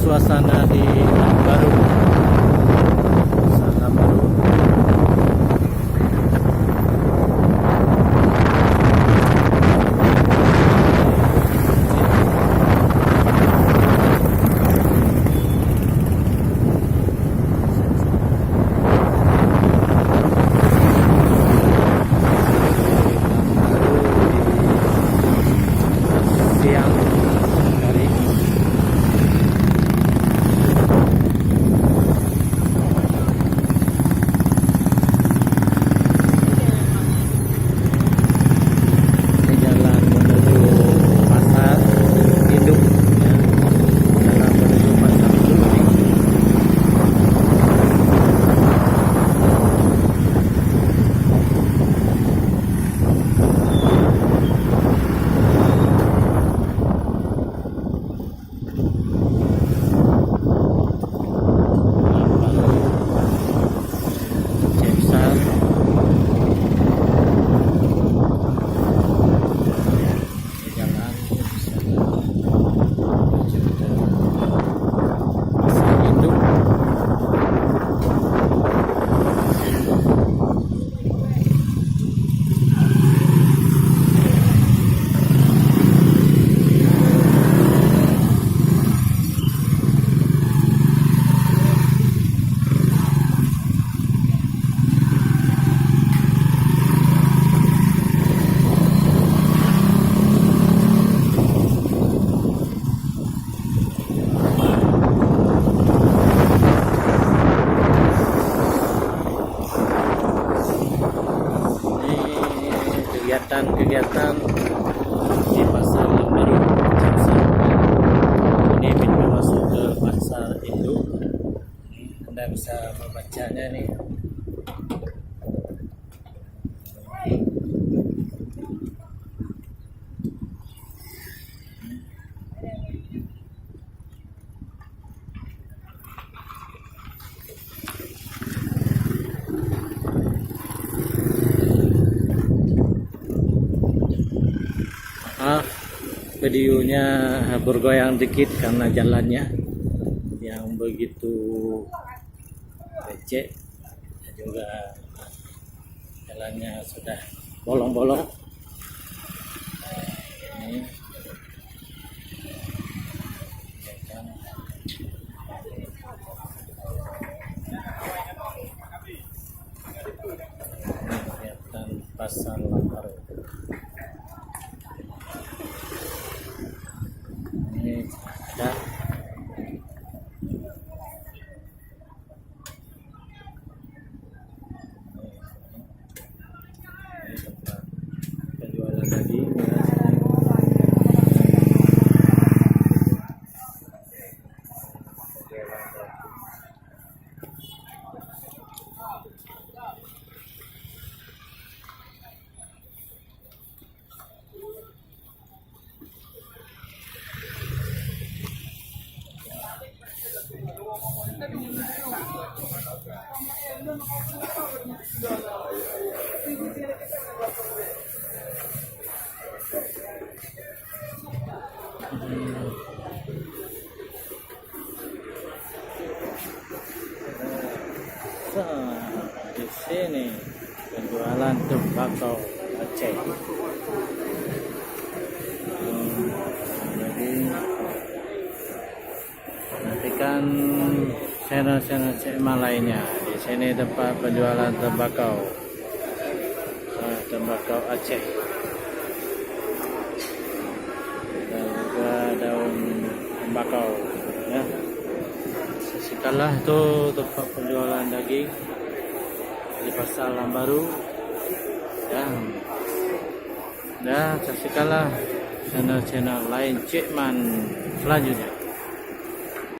suasana di Baru. Suasana Baru. Siang hari ini jalan menuju pasar induk ya. Jalan menuju pasar induk ini. Kegiatan di pasar Baru. Ini pintu masuk ke pasar induk. Anda bisa membacanya nih. Videonya bergoyang dikit karena jalannya yang begitu becek, juga jalannya sudah bolong-bolong. Ini kelihatan pasar Baru. Ini ada tempat penjualan daging ya. Di sini penjualan tembakau Aceh. Jadi nantikan channel-channel CMA lainnya. Di sini tempat penjualan tembakau Aceh. Dan juga daun tembakau ya. Saksikanlah itu tempat penjualan daging di pasar Baru dan saksikanlah channel-channel lain Cikman selanjutnya.